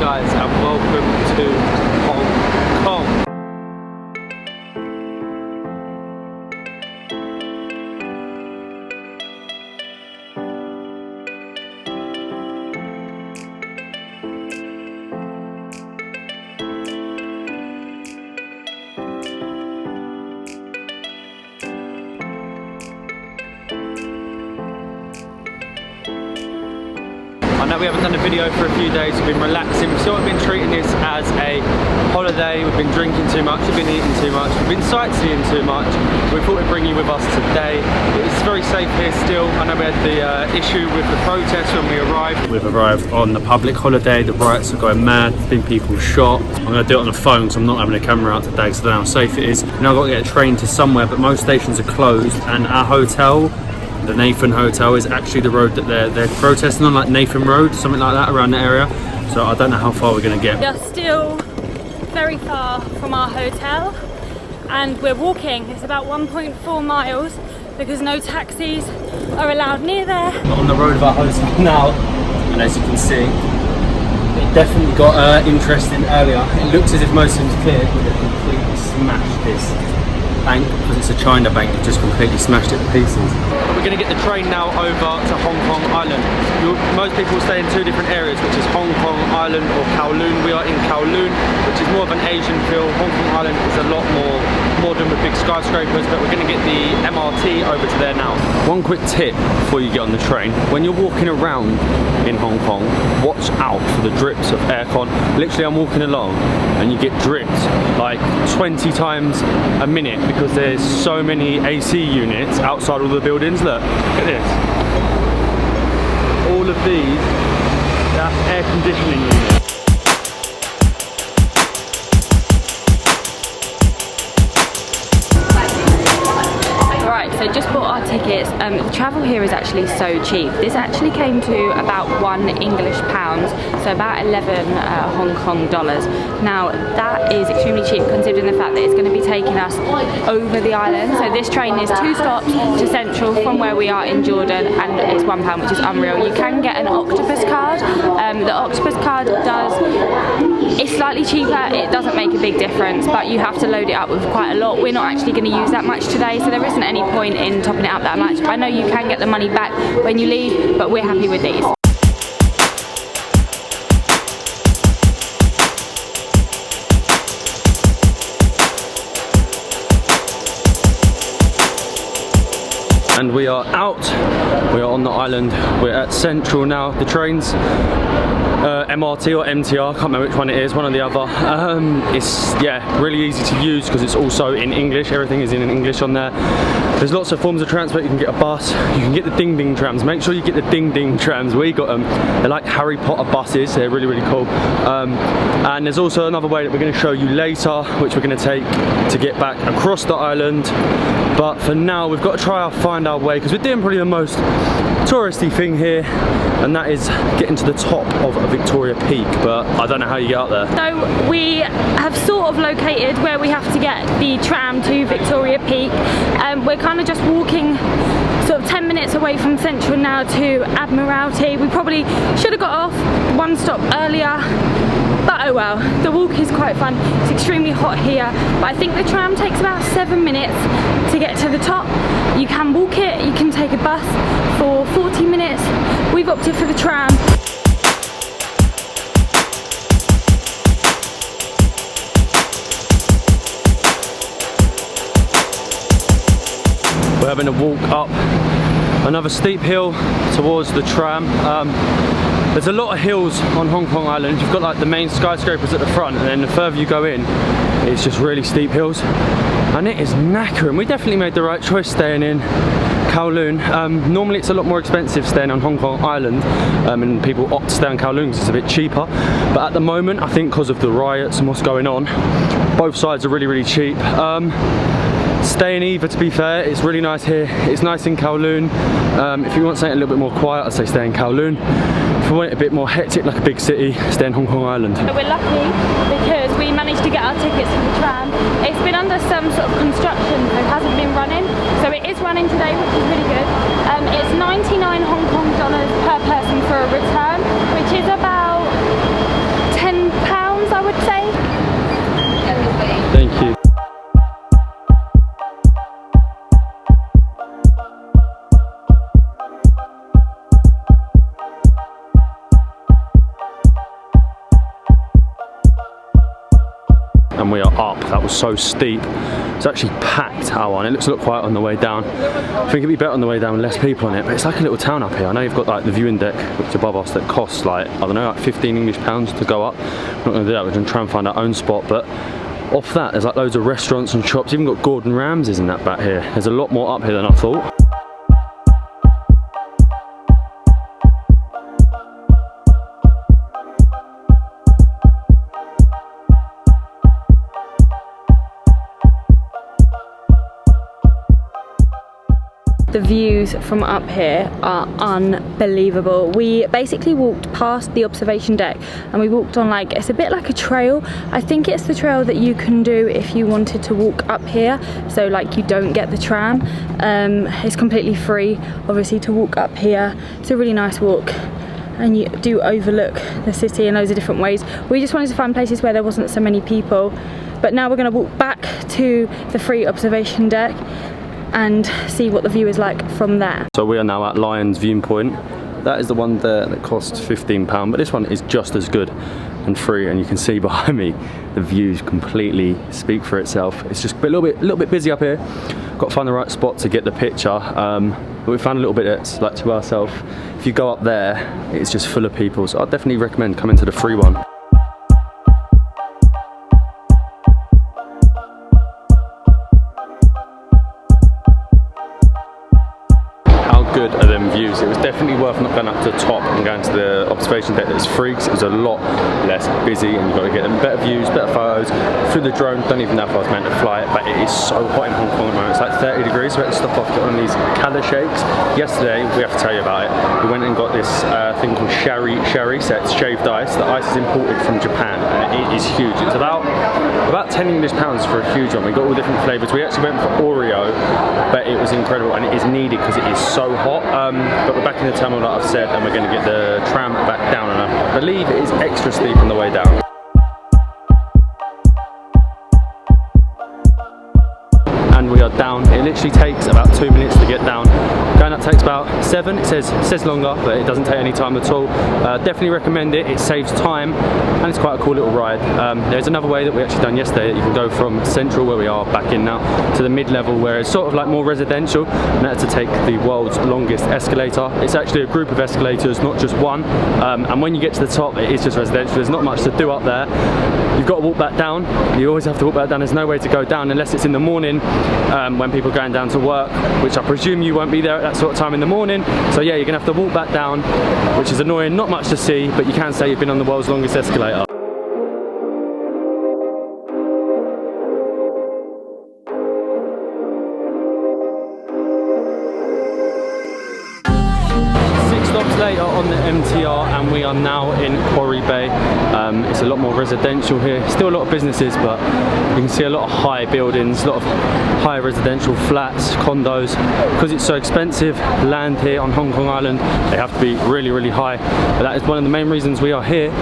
guys, and welcome to Hong Kong. I know we haven't done a video for a few days, we've been relaxing, we've sort of been treating this as a holiday, we've been drinking too much, we've been eating too much, we've been sightseeing too much. We thought we'd bring you with us today. It's very safe here still. I know we had the issue with the protests when we arrived. We've arrived on the public holiday, the riots are going mad, there's been people shot. I'm going to do it on the phone because I'm not having a camera out today, so I don't know how safe it is. Now I've got to get a train to somewhere, but most stations are closed, and our hotel, the Nathan Hotel, is actually the road that they're protesting on, like Nathan Road, something like that, around the area. So I don't know how far we're going to get. We are still very far from our hotel and we're walking. It's about 1.4 miles because no taxis are allowed near there. We're on the road of our hotel now, and as you can see, it definitely got interesting earlier. It looks as if most of them's cleared, but they've completely smashed this bank, because it's a China bank, it just completely smashed it to pieces. We're going to get the train now over to Hong Kong Island. Most people stay in two different areas, which is Hong Kong Island or Kowloon. We are in Kowloon, which is more of an Asian feel. Hong Kong Island is a lot more modern with big skyscrapers, but we're going to get the MRT over to there now. One quick tip before you get on the train: when you're walking around in Hong Kong, watch out for the drips of aircon. Literally, I'm walking along and you get dripped like 20 times a minute because there's so many AC units outside all the buildings. Look at this. All of these, that's air conditioning units. So just bought our tickets. The travel here is actually so cheap. This actually came to about £1 English, so about 11 Hong Kong dollars. Now that is extremely cheap considering the fact that it's going to be taking us over the island. So this train is 2 stops to Central from where we are in Jordan, and it's £1, which is unreal. You can get an octopus card. The octopus card it's slightly cheaper, it doesn't make a big difference, but you have to load it up with quite a lot. We're not actually going to use that much today, so there isn't any point in topping it up that much. I know you can get the money back when you leave, but we're happy with these. And we are out, we are on the island, we're at Central now. The trains, MRT or MTR, can't remember which one it is, one or the other. It's, yeah, really easy to use because it's also in English, everything is in English on there. There's lots of forms of transport. You can get a bus, you can get the ding ding trams. Make sure you get the ding ding trams. We got them, they're like Harry Potter buses, they're really, really cool. And there's also another way that we're going to show you later, which we're going to take to get back across the island. But for now, we've got to find our way, because we're doing probably the most touristy thing here, and that is getting to the top of Victoria Peak, but I don't know how you get up there. So we have sort of located where we have to get the tram to Victoria Peak. We're kind of just walking sort of 10 minutes away from Central now to Admiralty. We probably should have got off 1 stop earlier, but oh well, the walk is quite fun. It's extremely hot here, but I think the tram takes about 7 minutes to get to the top. You can walk it, you can take a bus for 40 minutes. We've opted for the tram. We're having a walk up another steep hill towards the tram. There's a lot of hills on Hong Kong Island. You've got like the main skyscrapers at the front, and then the further you go in, it's just really steep hills. And it is knackering. We definitely made the right choice staying in Kowloon. Normally it's a lot more expensive staying on Hong Kong Island, and people opt to stay on Kowloon because it's a bit cheaper. But at the moment, I think because of the riots and what's going on, both sides are really, really cheap. Stay in either, to be fair. It's really nice here. It's nice in Kowloon. If you want something a little bit more quiet, I'd say stay in Kowloon. If you want it a bit more hectic, like a big city, stay in Hong Kong Island. So we're lucky because we managed to get our tickets for the tram. It's been under some sort of construction, so it hasn't been running. So it is running today, which is really good. It's 99 Hong Kong dollars per person for a return, which is about 10 and we are up. That was so steep. It's actually packed, that one. It looks a lot quiet on the way down. I think it'd be better on the way down with less people on it, but it's like a little town up here. I know you've got like the viewing deck, which is above us, that costs like, I don't know, like 15 English pounds to go up. We're not gonna do that, we're gonna try and find our own spot, but off that, there's like loads of restaurants and shops. Even got Gordon Ramsay's in that back here. There's a lot more up here than I thought. The views from up here are unbelievable. We basically walked past the observation deck and we walked on like, it's a bit like a trail. I think it's the trail that you can do if you wanted to walk up here. So like you don't get the tram. It's completely free, obviously, to walk up here. It's a really nice walk and you do overlook the city in loads of different ways. We just wanted to find places where there wasn't so many people. But now we're gonna walk back to the free observation deck and see what the view is like from there. So we are now at Lion's Viewpoint. That is the one there that costs £15, but this one is just as good and free, and you can see behind me the views completely speak for itself. It's just a little bit busy up here. Got to find the right spot to get the picture, but we found a little bit that's like to ourselves. If you go up there, it's just full of people, so I'd definitely recommend coming to the free one. Good are them views. It was definitely worth not going up to the top and going to the observation deck that's free, because it was a lot less busy and you've got to get them better views, better photos. Through the drone, don't even know if I was meant to fly it, but it is so hot in Hong Kong at the moment. It's like 30 degrees, so we had to stop off, get one of these colour shakes. Yesterday, we have to tell you about it, we went and got this thing called Ferry, so it's shaved ice. The ice is imported from Japan and it is huge. It's about 10 English pounds for a huge one. We got all different flavours. We actually went for Oreo, but it was incredible and it is needed because it is so hot. But we're back in the terminal, like I've said, and we're going to get the tram back down, and I believe it is extra steep on the way down. And we are down. It literally takes about 2 minutes to get down. Going up takes about 7. It says longer, but it doesn't take any time at all. Definitely recommend it. It saves time and it's quite a cool little ride. There's another way that we actually done yesterday that you can go from Central, where we are back in now, to the mid-level, where it's sort of like more residential, and that's to take the world's longest escalator. It's actually a group of escalators, not just one. And when you get to the top, it is just residential. There's not much to do up there. You've got to walk back down. You always have to walk back down. There's no way to go down unless it's in the morning, when people are going down to work, which I presume you won't be there at that sort of time in the morning. So yeah, you're gonna have to walk back down, which is annoying. Not much to see, but you can say you've been on the world's longest escalator. Later on the MTR, and we are now in Quarry Bay. It's a lot more residential here, still a lot of businesses, but you can see a lot of high buildings, a lot of high residential flats, condos. Because it's so expensive, land here on Hong Kong Island, they have to be really, really high. But that is one of the main reasons we are here,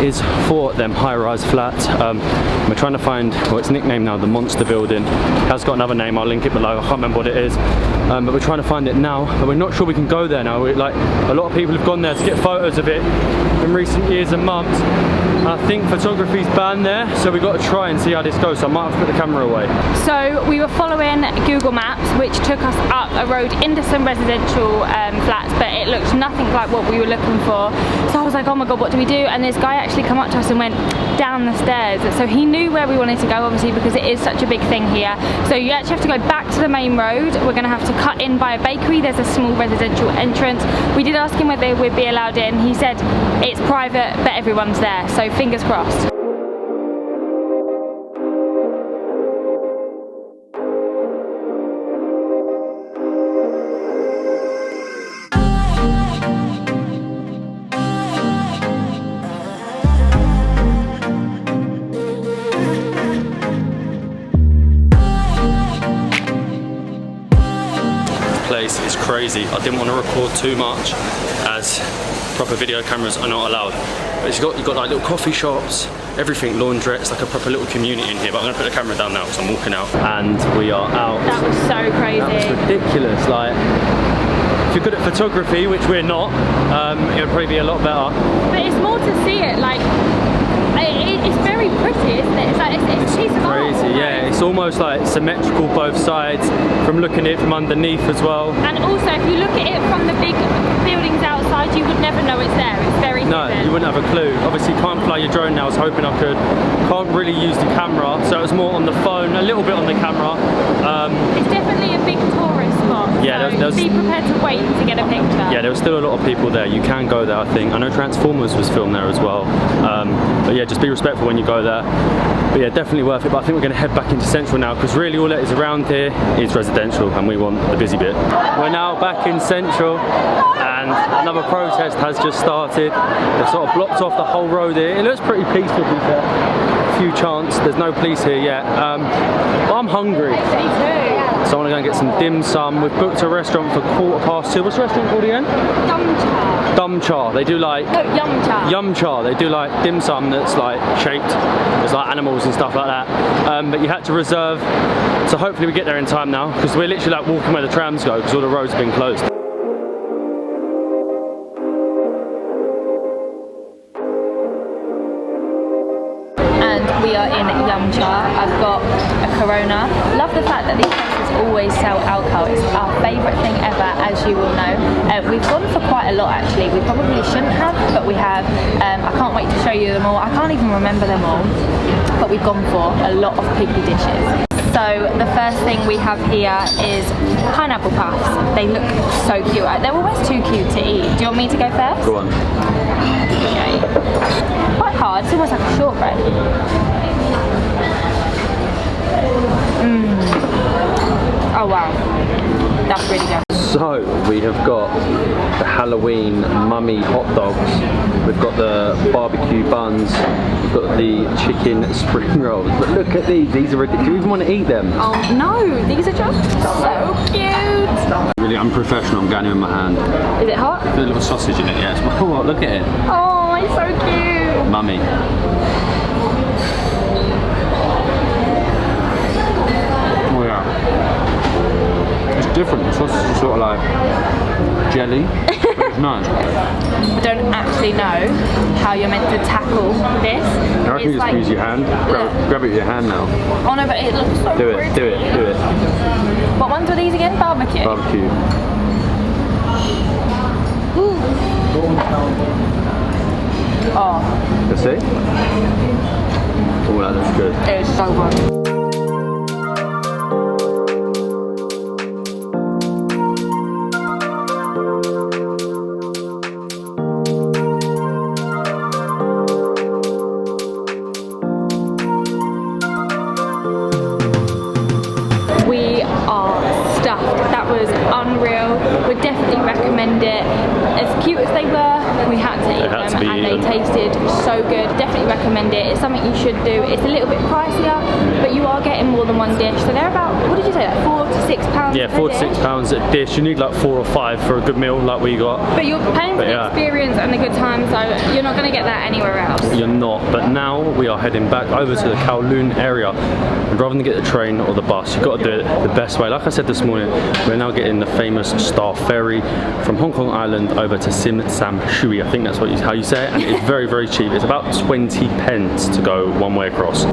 is for them high-rise flats. We're trying to find, well, it's nicknamed now the Monster Building. It has got another name, I'll link it below, I can't remember what it is. But we're trying to find it now, but we're not sure we can go there now. Like, a lot of people have gone there to get photos of it in recent years and months. I think photography's banned there, so we've got to try and see how this goes, so I might have to put the camera away. So we were following Google Maps, which took us up a road into some residential flats, but it looked nothing like what we were looking for. So I was like, oh my god, what do we do? And this guy actually came up to us and went down the stairs. So he knew where we wanted to go, obviously, because it is such a big thing here. So you actually have to go back to the main road. We're going to have to cut in by a bakery. There's a small residential entrance. We did ask him whether we'd be allowed in. He said it's private, but everyone's there. So fingers crossed. Place is crazy. I didn't want to record too much as proper video cameras are not allowed. But you've got like little coffee shops, everything, laundrettes, like a proper little community in here. But I'm gonna put the camera down now because I'm walking out. And we are out. That was so crazy. That was ridiculous. Like, if you're good at photography, which we're not, it would probably be a lot better. But it's more to see it, like, it's very pretty, isn't it? It's like, it's it's almost like symmetrical both sides from looking at it from underneath as well. And also, if you look at it from the big buildings outside, you would never know it's there. It's very No, hidden. you wouldn't have a clue. Obviously, you can't fly your drone now. I was hoping I could. Can't really use the camera, so it was more on the phone, a little bit on the camera. It's definitely a big tourist spot. Yeah, so there was, be prepared to wait to get a picture. yeah, there was still a lot of people there. You can go there, I think. I know Transformers was filmed there as well. But yeah, just be respectful when you go there. But yeah, definitely worth it. But I think we're going to head back into Central now, because really all that is around here is residential, and we want the busy bit. We're now back in Central, and another protest has just started. They've sort of blocked off the whole road here. It looks pretty peaceful, to be fair. Few chants. There's no police here yet. But I'm hungry. Me too. So I want to go and get some dim sum. We've booked a restaurant for 2:15. What's the restaurant called again? Yum cha. Dum Cha. They do like No, yum cha. Yum Cha. They do like dim sum that's like shaped. There's like animals and stuff like that. But you had to reserve. So hopefully we get there in time now, because we're literally like walking where the trams go, because all the roads have been closed. We are in Yum Cha. I've got a Corona. Love the fact that these places always sell alcohol. It's our favourite thing ever, as you will know. We've gone for quite a lot actually. We probably shouldn't have, but we have. I can't wait to show you them all. I can't even remember them all, but we've gone for a lot of picky dishes. So the first thing we have here is pineapple puffs. They look so cute. They're almost too cute to eat. Do you want me to go first? Go on. Okay. Quite hard. It's almost like a shortbread. Oh wow, that's really good. So we have got the Halloween mummy hot dogs. We've got the barbecue buns. We've got the chicken spring rolls. But look at these. These are ridiculous. Do you even want to eat them? Oh no, these are just so cute. Really unprofessional. I'm getting them in my hand. Is it hot? There's a little sausage in it. Yes. Oh, look at it. Oh, it's so cute. Mummy. Oh yeah. It's different. The sausage is sort of like jelly. But it's nice. I don't actually know how you're meant to tackle this. I reckon you just use your hand. Grab it with your hand now. Oh no, but it looks so Do it, pretty. do it, do it. What ones were these again? Barbecue? Barbecue. Ooh. Oh, Let's see. Oh, that looks good. it is so good. We are stuffed. That was unreal. Would definitely recommend it. As cute as they were, we had to eat them, and they tasted so good. Definitely recommend it. It's something you should do. It's a little bit pricier, but you are getting more than one dish. So they're about, what did you say, like £4 to £6? Yeah, £4 to £6 a dish. You need like 4 or 5 for a good meal like we got. But you're paying for the experience and the good time, so you're not going to get that anywhere else. You're not. But now we are heading back over to the Kowloon area. And rather than get the train or the bus, you've got to do it the best way. Like I said this morning, we're now getting the famous Star Ferry from Hong Kong Island over to Sim Sam Shui. I think that's how you say it, and it's very, very cheap. It's about 20 pence to go one way across.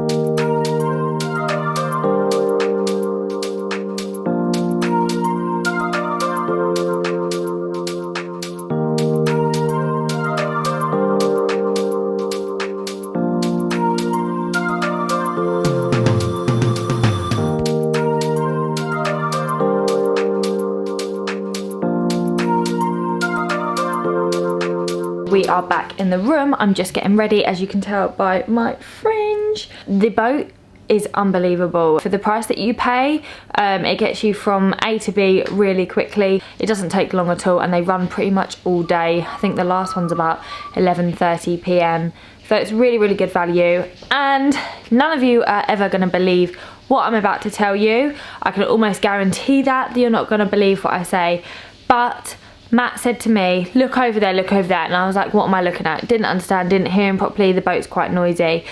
We are back in the room. I'm just getting ready, as you can tell by my fringe. The boat is unbelievable. For the price that you pay, it gets you from A to B really quickly. It doesn't take long at all, and they run pretty much all day. I think the last one's about 11:30 p.m. So it's really, really good value. And none of you are ever gonna believe what I'm about to tell you. I can almost guarantee that you're not gonna believe what I say, but Matt said to me, look over there, and I was like, what am I looking at? Didn't understand, didn't hear him properly, the boat's quite noisy.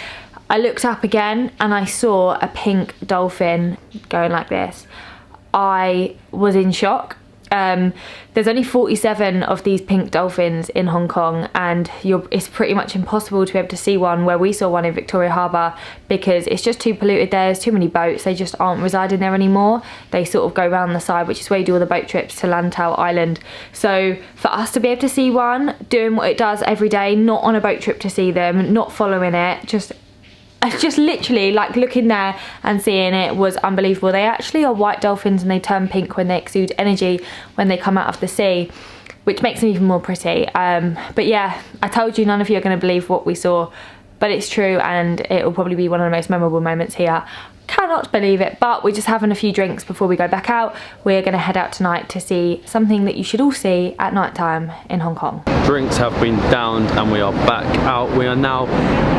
I looked up again and I saw a pink dolphin going like this. I was in shock. there's only 47 of these pink dolphins in Hong Kong, and it's pretty much impossible to be able to see one where we saw one in Victoria Harbour, because it's just too polluted there. There's too many boats, they just aren't residing there anymore. They sort of go around the side, which is where you do all the boat trips to Lantau Island. So for us to be able to see one doing what it does every day, not on a boat trip to see them, not following it, just literally like looking there and seeing it was unbelievable. They actually are white dolphins, and they turn pink when they exude energy when they come out of the sea, which makes them even more pretty. But yeah, I told you none of you are going to believe what we saw, but it's true, and it will probably be one of the most memorable moments here. Cannot believe it, but we're just having a few drinks before we go back out. We're going to head out tonight to see something that you should all see at night time in Hong Kong. Drinks have been downed and we are back out. We are now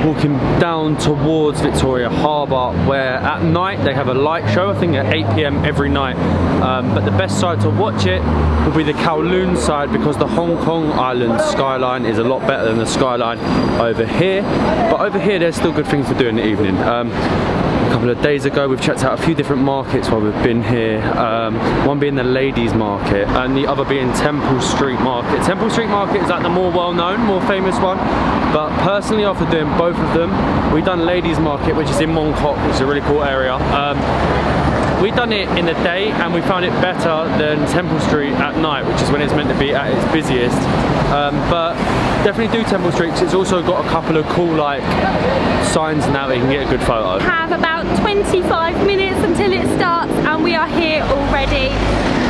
walking down towards Victoria Harbour, where at night they have a light show, I think at 8 PM every night. But the best side to watch it will be the Kowloon side, because the Hong Kong Island skyline is a lot better than the skyline over here. But over here there's still good things to do in the evening. A couple of days ago we've checked out a few different markets while we've been here, one being the ladies market and the other being Temple Street Market. Temple Street Market is like the more well-known, more famous one, but personally after doing both of them, we've done ladies market, which is in Mong Kok, which is a really cool area. We've done it in the day and we found it better than Temple Street at night, which is when it's meant to be at its busiest. But definitely do Temple Street, 'cause it's also got a couple of cool like signs and that where you can get a good photo. Have about 25 minutes until it starts, and we are here already.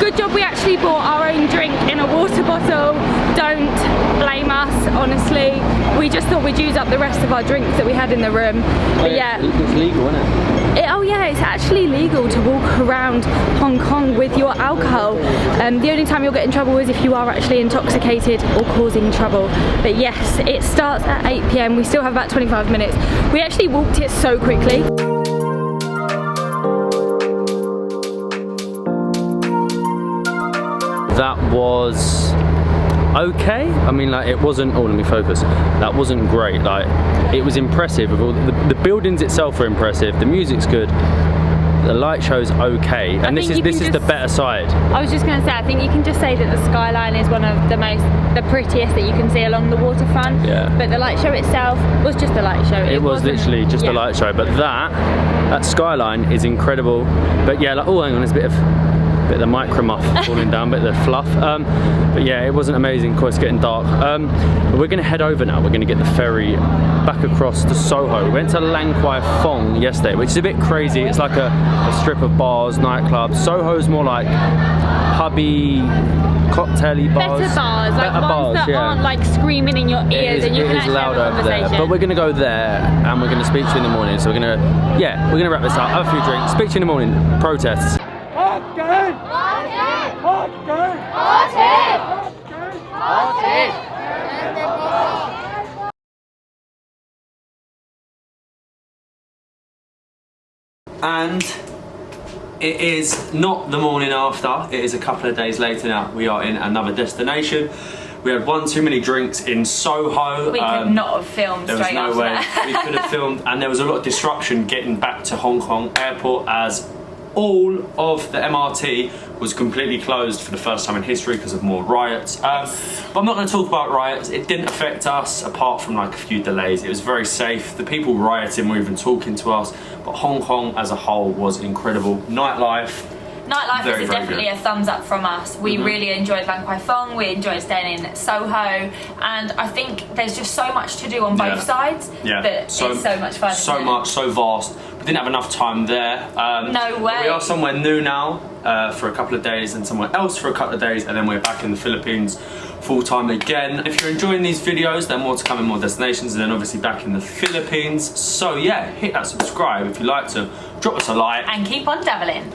Good job we actually bought our own drink in a water bottle. Don't blame us, honestly. We just thought we'd use up the rest of our drinks that we had in the room. But yeah, it's legal, isn't it? Oh yeah, it's actually legal to walk around Hong Kong with your alcohol. The only time you'll get in trouble is if you are actually intoxicated or causing trouble. But yes, it starts at 8 PM. We still have about 25 minutes. We actually walked it so quickly. That was okay. I mean, like, it wasn't, oh, let me focus. That wasn't great. Like, it was impressive. The buildings itself are impressive. The music's good. The light show's okay. And this is the better side. I was just going to say, I think you can just say that the skyline is one of the prettiest that you can see along the waterfront. Yeah. But the light show itself was just a light show. It was literally just a light show. But that skyline is incredible. But yeah, like, oh, hang on, there's a bit of the micro muff falling down, bit of the fluff. But yeah, it wasn't amazing. Of course, it's getting dark. But we're going to head over now. We're going to get the ferry back across to Soho. We went to Lang Kwai Fong yesterday, which is a bit crazy. It's like a strip of bars, nightclubs. Soho's more like pubby, cocktaily bars. Better bars, like ones that aren't like screaming in your ears and you can actually have a conversation. But we're going to go there and we're going to speak to you in the morning. So we're going to wrap this up, have a few drinks, speak to you in the morning. Protests. And it is not the morning after, it is a couple of days later now. We are in another destination. We had one too many drinks in Soho. We could not have filmed straight after that. There was no way we could have filmed, and there was a lot of disruption getting back to Hong Kong airport, as all of the MRT was completely closed for the first time in history because of more riots. But I'm not going to talk about riots. It didn't affect us apart from like a few delays. It was very safe. The people rioting were even talking to us. But Hong Kong as a whole was incredible. Nightlife is definitely a thumbs up from us. We really enjoyed Lang Kwai Fong, we enjoyed staying in Soho, and I think there's just so much to do on both sides that it's so much fun. So vast. We didn't have enough time there. No way. We are somewhere new now for a couple of days, and somewhere else for a couple of days, and then we're back in the Philippines full time again. If you're enjoying these videos, then more to come in more destinations, and then obviously back in the Philippines. So yeah, hit that subscribe if you like to, drop us a like. And keep on dabbling.